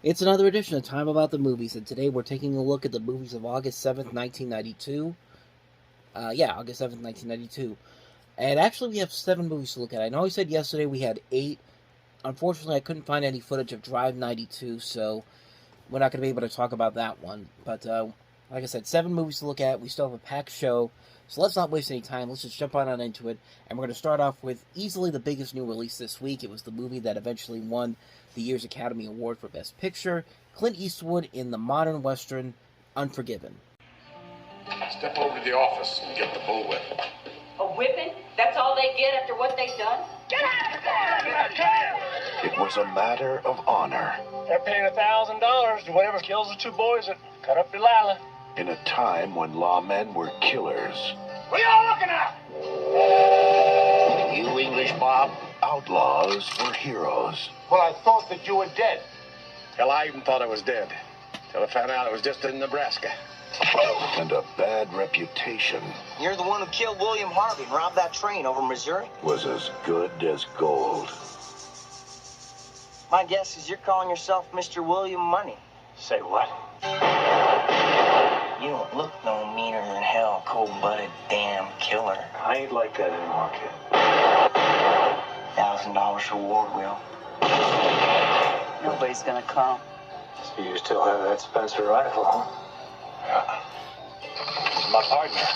It's another edition of Time About the Movies, and today we're taking a look at the movies of August 7th, 1992. August 7th, 1992. And actually, we have 7 movies to look at. I know I said yesterday we had 8. Unfortunately, I couldn't find any footage of Drive 92, so we're not going to be able to talk about that one. But, like I said, 7 movies to look at. We still have a packed show, so let's not waste any time. Let's just jump on into it. And we're going to start off with easily the biggest new release this week. It was the movie that eventually won the year's Academy Award for Best Picture, Clint Eastwood in the modern western Unforgiven. Step over to the office and get the bullwhip. A whipping? That's all they get after what they've done? Get out of there! It was a matter of honor. They're paying $1,000 to whatever kills the 2 boys that cut up Delilah. In a time when lawmen were killers. What are y'all looking at? You English, Bob? Outlaws were heroes. Well, I thought that you were dead. Hell, I even thought I was dead. Till I found out I was just in Nebraska. And a bad reputation You're the one who killed William Harvey and robbed that train over Missouri? was as good as gold. My guess is you're calling yourself Mr. William Money. Say what? You don't look no meaner than hell, cold-blooded damn killer. I ain't like that anymore, kid. $1,000 reward, Will. Nobody's gonna come. So you still have that Spencer rifle, huh? Yeah. He's my partner.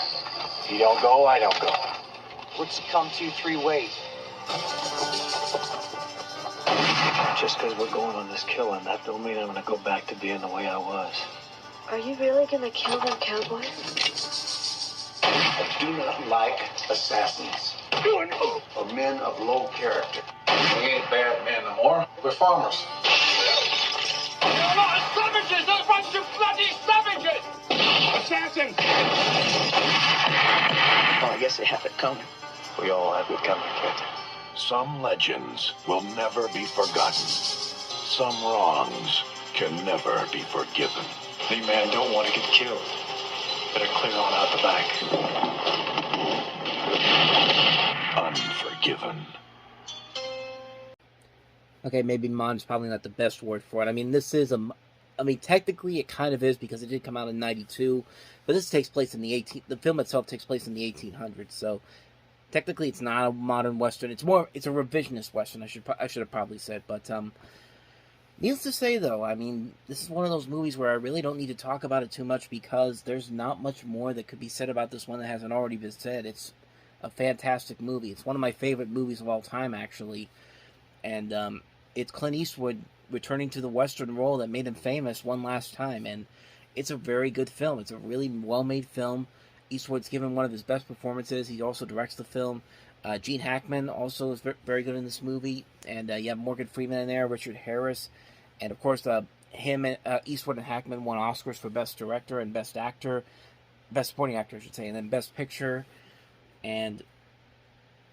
He don't go, I don't go. What's it come to 3 ways? Just because we're going on this killing, that don't mean I'm going to go back to being the way I was. Are you really gonna kill them cowboys? I do not like assassins. Or men of low character. We ain't bad men no more. We're farmers. You're not savages! Those bunch of bloody savages! Assassins! Oh, I guess they have it coming. We all have it coming, kid. Some legends will never be forgotten. Some wrongs can never be forgiven. The man don't want to get killed. Better clear on out the back. Unforgiven. Okay, maybe modern's probably not the best word for it. I mean, this is technically it kind of is because it did come out in 92, but this takes place in the film itself takes place in the 1800s, so technically it's not a modern western. It's a revisionist western, I should have probably said, but needless to say though, I mean, this is one of those movies where I really don't need to talk about it too much because there's not much more that could be said about this one that hasn't already been said. It's a fantastic movie. It's one of my favorite movies of all time, actually, and it's Clint Eastwood returning to the western role that made him famous one last time, and it's a very good film. It's a really well-made film. Eastwood's given one of his best performances. He also directs the film. Gene Hackman also is very good in this movie, and you have Morgan Freeman in there, Richard Harris, and of course Eastwood and Hackman won Oscars for Best Director and Best Actor, Best Supporting Actor, I should say, and then Best Picture. And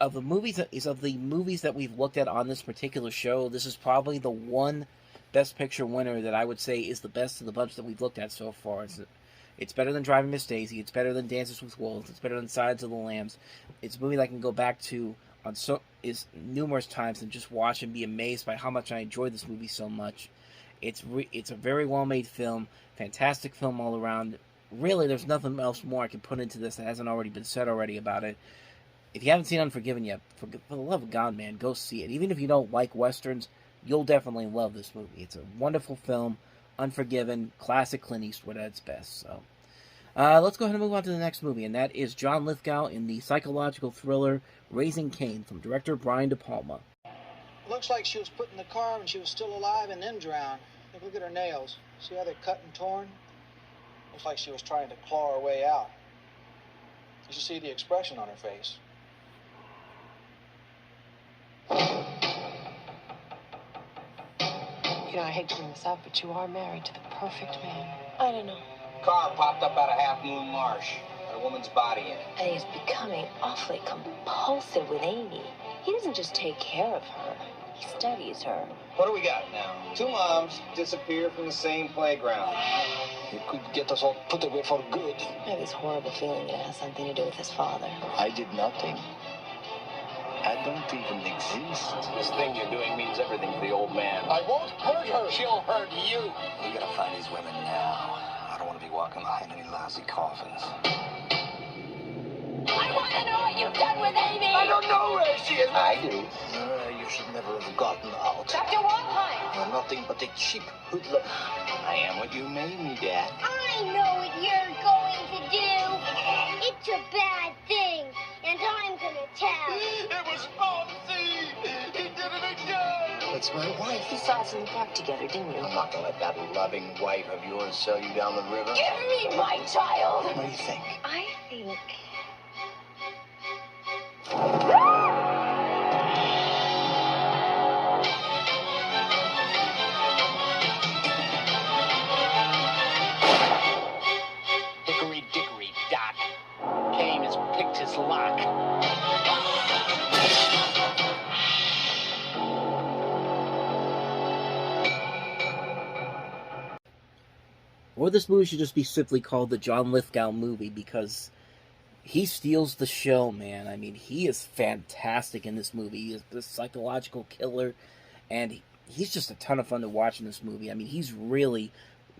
of the movies that we've looked at on this particular show, this is probably the one Best Picture winner that I would say is the best of the bunch that we've looked at so far. It's better than Driving Miss Daisy. It's better than Dances with Wolves. It's better than Silence of the Lambs. It's a movie that I can go back to numerous times and just watch and be amazed by how much I enjoy this movie so much. It's a very well-made film, fantastic film all around. Really, there's nothing else more I can put into this that hasn't already been said already about it. If you haven't seen Unforgiven yet, for the love of God, man, go see it. Even if you don't like westerns, you'll definitely love this movie. It's a wonderful film, Unforgiven, classic Clint Eastwood at its best. So, let's go ahead and move on to the next movie, and that is John Lithgow in the psychological thriller Raising Cain from director Brian De Palma. Looks like she was put in the car when she was still alive and then drowned. Look at her nails. See how they're cut and torn? Looks like she was trying to claw her way out. You should see the expression on her face. You know, I hate to bring this up, but you are married to the perfect man. I don't know. Car popped up out of Half Moon Marsh. Got a woman's body in it. And he's becoming awfully compulsive with Amy. He doesn't just take care of her. He studies her. What do we got now? 2 moms disappear from the same playground. It could get us all put away for good. I have this horrible feeling that it has something to do with his father. I did nothing. At don't even exist. This thing you're doing means everything to the old man. I won't hurt her. She'll hurt you. We gotta find these women now. I don't want to be walking behind any lousy coffins. I want to know what you've done with Amy. I don't know where she is. I do. You should never have gotten out. Dr. Waldheim. You're nothing but a cheap hoodlum. I am what you made me, Dad. I know what you're going to do. It's a bad thing, and I'm gonna tell. It was Fonzie. He did it again. That's my wife. You saw us in the park together, didn't you? I'm not gonna let that loving wife of yours sell you down the river. Give me my child. What do you think? I think... Hickory dickory dock. Cain has picked his lock. Or this movie should just be simply called the John Lithgow movie, because he steals the show, man. I mean, he is fantastic in this movie. He is the psychological killer, and he's just a ton of fun to watch in this movie. I mean, he's really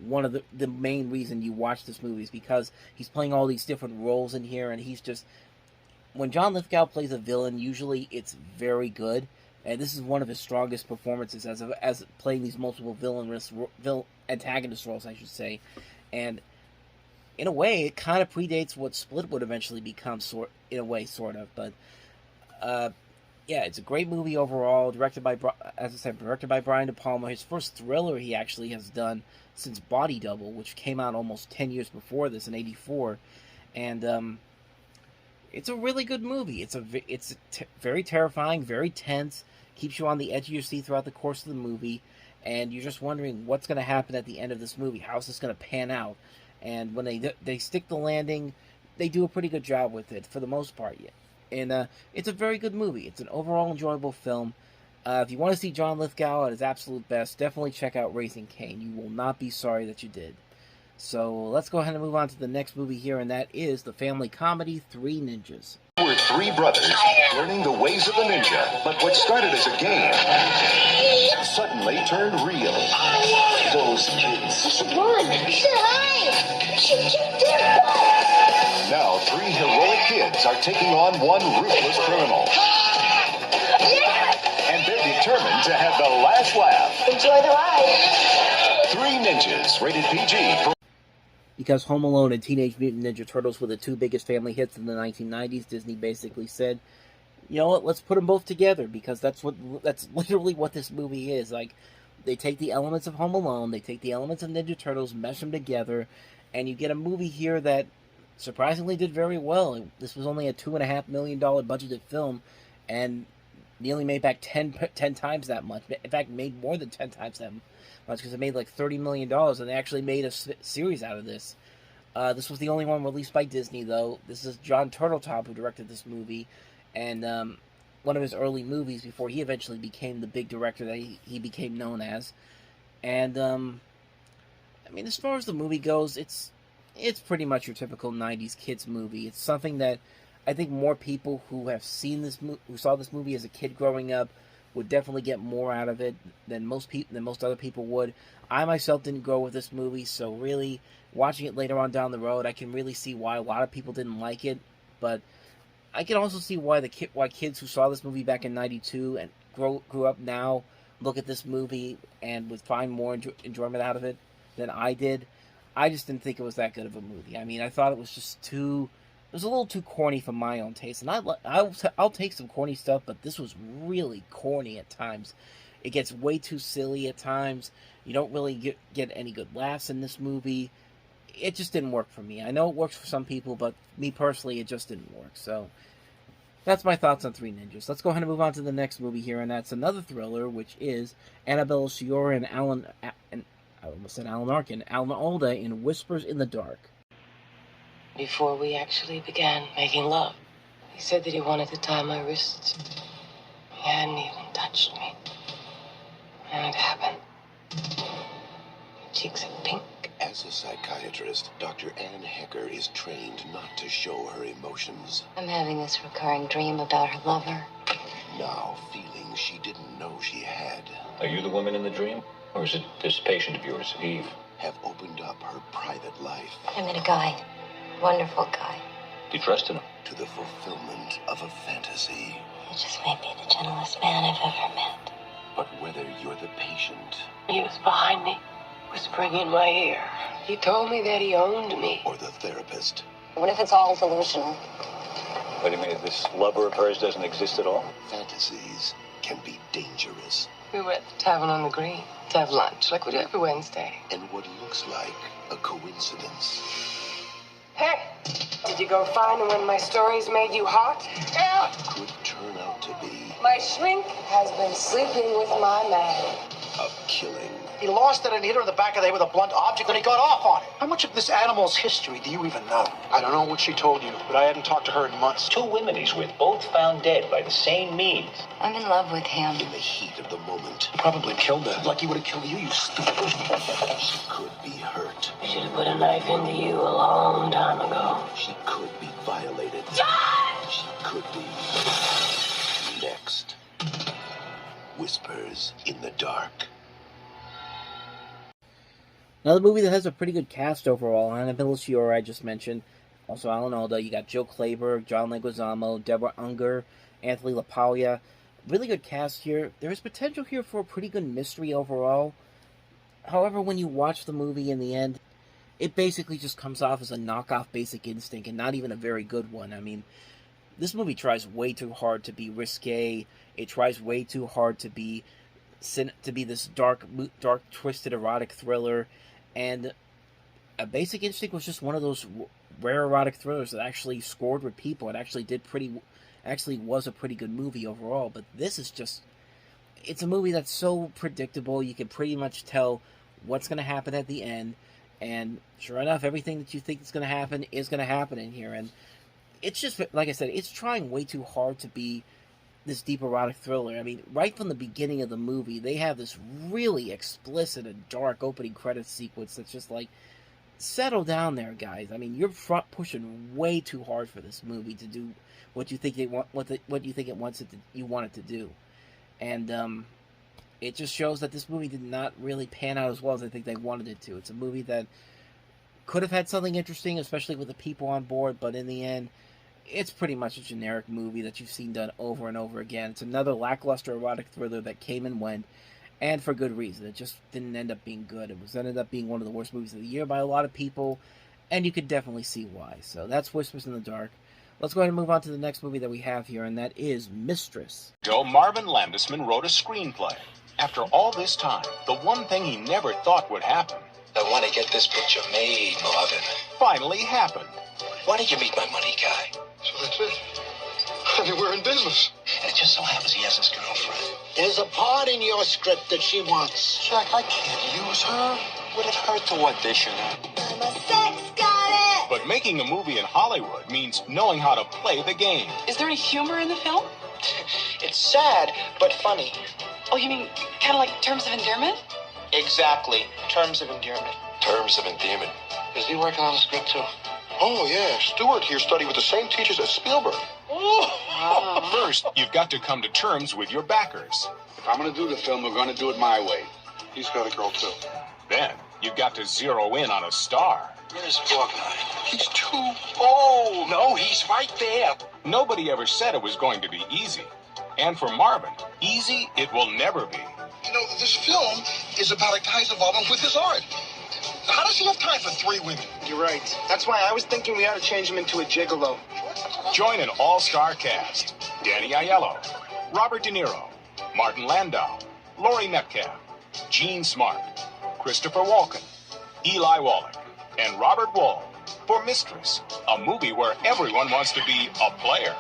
one of the main reason you watch this movie is because he's playing all these different roles in here, and he's just... When John Lithgow plays a villain, usually it's very good, and this is one of his strongest performances as playing these multiple antagonist roles, I should say. And in a way, it kind of predates what Split would eventually become, sort of. But yeah, it's a great movie overall. Directed by Brian De Palma. His first thriller he actually has done since Body Double, which came out almost 10 years before this in '84, and it's a really good movie. It's very terrifying, very tense, keeps you on the edge of your seat throughout the course of the movie, and you're just wondering what's going to happen at the end of this movie. How's this going to pan out? And when they stick the landing, they do a pretty good job with it for the most part. And it's a very good movie. It's an overall enjoyable film. If you want to see John Lithgow at his absolute best, definitely check out Raising Cain. You will not be sorry that you did. So let's go ahead and move on to the next movie here, and that is the family comedy Three Ninjas. We're three brothers learning the ways of the ninja, but what started as a game suddenly turned real. Those kids. You should run. You should hide. You should kick their butt. Now 3 heroic kids are taking on one ruthless criminal. And they're determined to have the last laugh. Enjoy the ride. Three Ninjas, rated PG. Because Home Alone and Teenage Mutant Ninja Turtles were the two biggest family hits in the 1990s, Disney basically said, you know what, let's put them both together, because that's literally what this movie is. Like, they take the elements of Home Alone, they take the elements of Ninja Turtles, mesh them together, and you get a movie here that surprisingly did very well. This was only a $2.5 million budgeted film, and nearly made back 10 times that much. In fact, made more than 10 times that much, because it made like $30 million, and they actually made a series out of this. This was the only one released by Disney, though. This is John Turteltaub who directed this movie, and one of his early movies before he eventually became the big director that he became known as. And, I mean, as far as the movie goes, it's pretty much your typical 90s kids movie. It's something that I think more people who have seen who saw this movie as a kid growing up would definitely get more out of it than most other people would. I myself didn't grow with this movie, so really watching it later on down the road, I can really see why a lot of people didn't like it. But I can also see why kids who saw this movie back in '92 and grew up now look at this movie and would find more enjoyment out of it than I did. I just didn't think it was that good of a movie. I mean, I thought it was just it was a little too corny for my own taste, and I'll take some corny stuff, but this was really corny at times. It gets way too silly at times. You don't really get any good laughs in this movie. It just didn't work for me. I know it works for some people, but me personally, it just didn't work. So that's my thoughts on Three Ninjas. Let's go ahead and move on to the next movie here, and that's another thriller, which is Annabelle Sciorra and I almost said Alan Arkin, Alan Alda in Whispers in the Dark. Before we actually began making love, he said that he wanted to tie my wrists. He hadn't even touched me. And it happened. My cheeks are pink. As a psychiatrist, Dr. Ann Hecker is trained not to show her emotions. I'm having this recurring dream about her lover. now feelings she didn't know she had. Are you the woman in the dream? Or is it this patient of yours, Eve? Have opened up her private life. I met a guy. Wonderful guy. You trusted him? To the fulfillment of a fantasy. He just may be the gentlest man I've ever met. But whether you're the patient... He was behind me, whispering in my ear. He told me that he owned me. Or the therapist. What if it's all delusional? What do you mean, this lover of hers doesn't exist at all? Fantasies can be dangerous. We were at the tavern on the green to have lunch, like we do every Wednesday. And what looks like a coincidence. Hey! Did you go find when my stories made you hot? Yeah! Could turn out to be My shrink has been sleeping with my man. a killing. He lost it and hit her in the back of the head with a blunt object, and he got off on it. How much of this animal's history do you even know? I don't know what she told you, but I hadn't talked to her in months. 2 women he's with, both found dead by the same means. I'm in love with him. In the heat of the moment, He probably killed her, like he would have killed you, you stupid. she could be hurt. I should have put a knife into you a long time ago. She could be violated. She could be next. Whispers in the dark. Another movie that has a pretty good cast overall. Annabelle Shire, I just mentioned. Also Alan Alda. You got Joe Kleber, John Leguizamo, Deborah Unger, Anthony LaPaglia. Really good cast here. There is potential here for a pretty good mystery overall. However, when you watch the movie in the end, it basically just comes off as a knockoff Basic Instinct and not even a very good one. I mean, this movie tries way too hard to be risque. It tries way too hard to be this dark, twisted, erotic thriller. And A Basic Instinct was just one of those rare erotic thrillers that actually scored with people. It actually was a pretty good movie overall. But this is just, it's a movie that's so predictable. You can pretty much tell what's going to happen at the end. And sure enough, everything that you think is going to happen in here. And it's just, like I said, it's trying way too hard to be this deep erotic thriller. I mean, right from the beginning of the movie, they have this really explicit and dark opening credits sequence that's just like, settle down there, guys. I mean, you're pushing way too hard for this movie to do what you think you want it to do. And it just shows that this movie did not really pan out as well as I think they wanted it to. It's a movie that could have had something interesting, especially with the people on board, but in the end, it's pretty much a generic movie that you've seen done over and over again. It's another lackluster erotic thriller that came and went, and for good reason. It just didn't end up being good. It ended up being one of the worst movies of the year by a lot of people, and you could definitely see why. So that's Whispers in the Dark. Let's go ahead and move on to the next movie that we have here, and that is Mistress. Marvin Landisman wrote a screenplay. After all this time, the one thing he never thought would happen. I want to get this picture made, Marvin. Finally happened. Why did you meet my money guy? So that's it. I mean, we're in business. And it just so happens he has his girlfriend. There's a part in your script that she wants. Jack, I can't use her. Would it hurt to audition her? I'm a sex goddess! But making a movie in Hollywood means knowing how to play the game. Is there any humor in the film? It's sad, but funny. Oh, you mean kind of like Terms of Endearment? Exactly. Terms of endearment. Terms of endearment. Is he working on the script too? Oh, yeah. Stuart here studied with the same teachers as Spielberg. First, you've got to come to terms with your backers. If I'm going to do the film, we're going to do it my way. He's got a girl, too. Then, you've got to zero in on a star. Where's poor guy? He's too old. No, he's right there. Nobody ever said it was going to be easy. And for Marvin, easy it will never be. You know, this film is about a guy's involvement with his art. How does he have time for 3 women? You're right. That's why I was thinking we ought to change him into a gigolo. Join an all-star cast. Danny Aiello, Robert De Niro, Martin Landau, Laurie Metcalf, Gene Smart, Christopher Walken, Eli Wallach, and Robert Wall for Mistress, a movie where everyone wants to be a player.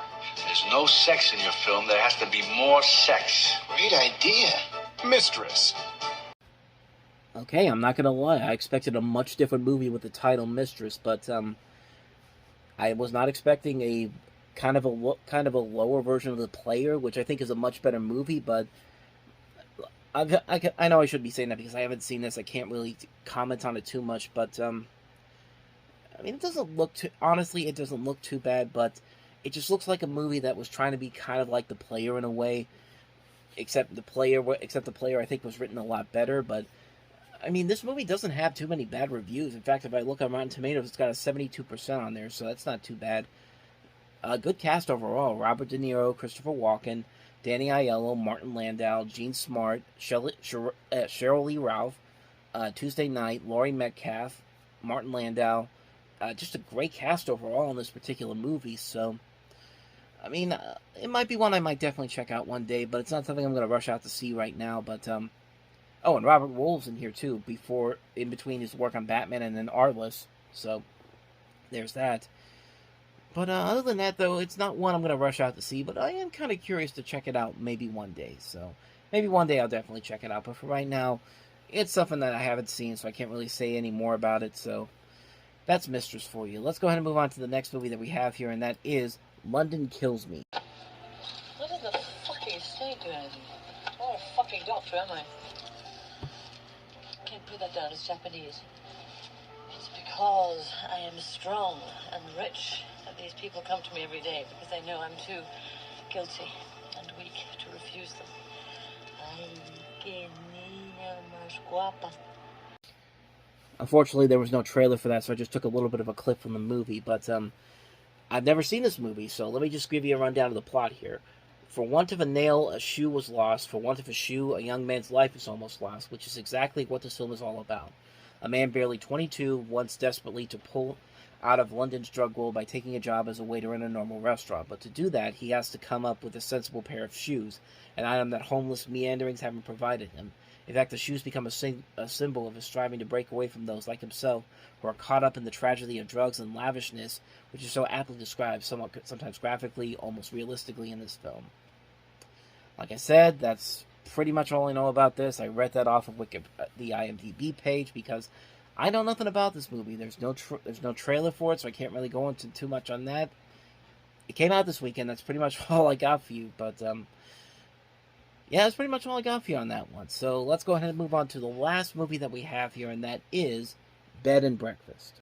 There's no sex in your film. There has to be more sex. Great idea. Mistress. Okay, I'm not gonna lie. I expected a much different movie with the title Mistress, but I was not expecting a kind of a lower version of The Player, which I think is a much better movie. But I know I should be saying that because I haven't seen this. I can't really comment on it too much. But I mean, it doesn't look too. Honestly, it doesn't look too bad. But it just looks like a movie that was trying to be kind of like The Player in a way, except the player I think was written a lot better. But I mean, this movie doesn't have too many bad reviews. In fact, if I look on Rotten Tomatoes, it's got a 72% on there, so that's not too bad. Good cast overall: Robert De Niro, Christopher Walken, Danny Aiello, Martin Landau, Gene Smart, Cheryl Lee Ralph, Tuesday Knight, Laurie Metcalf, Martin Landau. Just a great cast overall in this particular movie. So, I mean, it might be one I might definitely check out one day, but it's not something I'm going to rush out to see right now. But oh, and Robert Wolf's in here too. In between his work on Batman and then Arliss. So there's that. But other than that, though, it's not one I'm going to rush out to see, but I am kind of curious to check it out maybe one day. So maybe one day I'll definitely check it out. But for right now, it's something that I haven't seen, so I can't really say any more about it. So that's Mistress for you. Let's go ahead and move on to the next movie that we have here, and that is London Kills Me. What in the fuck are you saying to anything? I'm not a fucking doctor, am I? Can't put that down as Japanese. It's because I am strong and rich that these people come to me every day, because they know I'm too guilty and weak to refuse them. Unfortunately, there was no trailer for that, so I just took a little bit of a clip from the movie. But I've never seen this movie, so let me just give you a rundown of the plot here. For want of a nail, a shoe was lost. For want of a shoe, a young man's life is almost lost, which is exactly what this film is all about. A man barely 22 wants desperately to pull out of London's drug world by taking a job as a waiter in a normal restaurant. But to do that, he has to come up with a sensible pair of shoes, an item that homeless meanderings haven't provided him. In fact, the shoes become a symbol of his striving to break away from those like himself who are caught up in the tragedy of drugs and lavishness, which is so aptly described, sometimes graphically, almost realistically in this film. Like I said, that's pretty much all I know about this. I read that off of the IMDb page because I know nothing about this movie. There's no trailer for it, so I can't really go into too much on that. It came out this weekend. That's pretty much all I got for you. But yeah, that's pretty much all I got for you on that one. So let's go ahead and move on to the last movie that we have here, and that is Bed and Breakfast.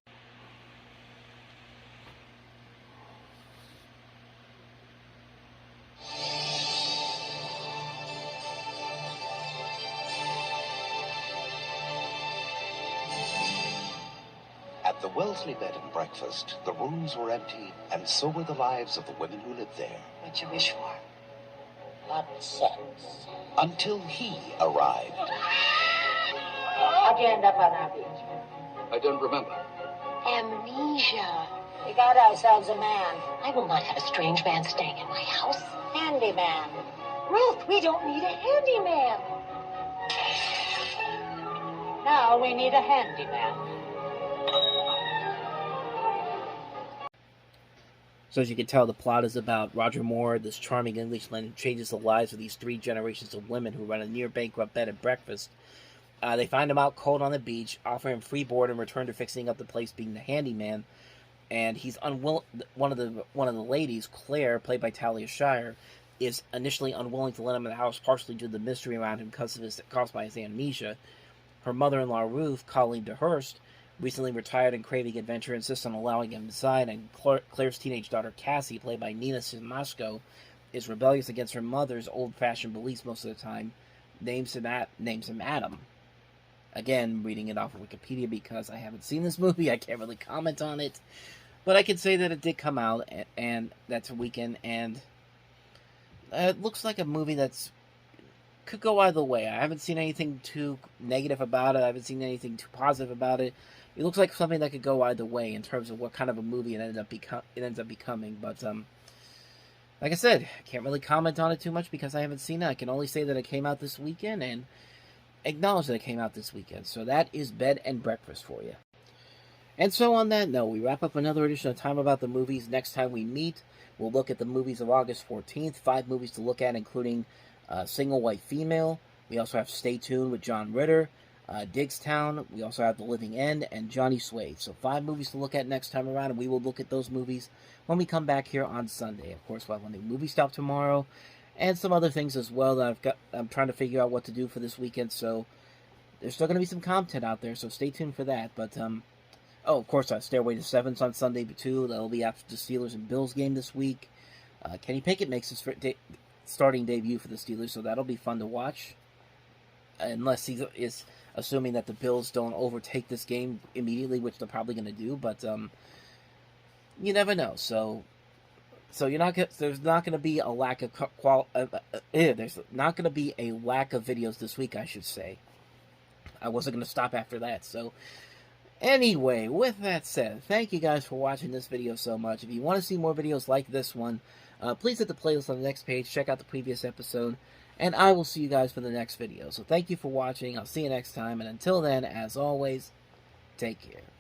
At the Wellesley Bed and Breakfast, the rooms were empty, and so were the lives of the women who lived there. What you wish for? Lots of sex. Until he arrived. How'd you end up on our beach? I don't remember. Amnesia. We got ourselves a man. I will not have a strange man staying in my house. Handyman. Ruth, we don't need a handyman. Now we need a handyman. So as you can tell, the plot is about Roger Moore, this charming Englishman who changes the lives of these 3 generations of women who run a near-bankrupt bed and breakfast. They find him out cold on the beach, offer him free board in return to fixing up the place, being the handyman. And he's unwilling. One of the ladies, Claire, played by Talia Shire, is initially unwilling to let him in the house, partially due to the mystery around him caused by his amnesia. Her mother-in-law, Ruth, Colleen DeHurst, recently retired and craving adventure, insists on allowing him inside, and Claire's teenage daughter, Cassie, played by Nina Simasko, is rebellious against her mother's old-fashioned beliefs most of the time, names him Adam. Again, reading it off of Wikipedia because I haven't seen this movie, I can't really comment on it, but I can say that it did come out, and that's a weekend, and it looks like a movie that's could go either way. I haven't seen anything too negative about it, I haven't seen anything too positive about it. It looks like something that could go either way in terms of what kind of a movie it ends up becoming. But like I said, I can't really comment on it too much because I haven't seen it. I can only say that it came out this weekend and acknowledge that it came out this weekend. So that is Bed and Breakfast for you. And so on that note, we wrap up another edition of Time About the Movies. Next time we meet, we'll look at the movies of August 14th. 5 movies to look at, including Single White Female. We also have Stay Tuned with John Ritter. Digstown, we also have The Living End, and Johnny Suede. So 5 movies to look at next time around, and we will look at those movies when we come back here on Sunday. Of course, we'll have a new movie stop tomorrow, and some other things as well that I'm trying to figure out what to do for this weekend, so there's still going to be some content out there, so stay tuned for that. But, of course, Stairway to Sevens on Sunday, too. That'll be after the Steelers and Bills game this week. Kenny Pickett makes his starting debut for the Steelers, so that'll be fun to watch. Unless he is assuming that the Bills don't overtake this game immediately, which they're probably going to do, but you never know. So you're not there's not going to be a lack of there's not going to be a lack of videos this week, I should say. I wasn't going to stop after that. So anyway, with that said, thank you guys for watching this video so much. If you want to see more videos like this one, please hit the playlist on the next page, check out the previous episode, and I will see you guys for the next video. So thank you for watching, I'll see you next time, and until then, as always, take care.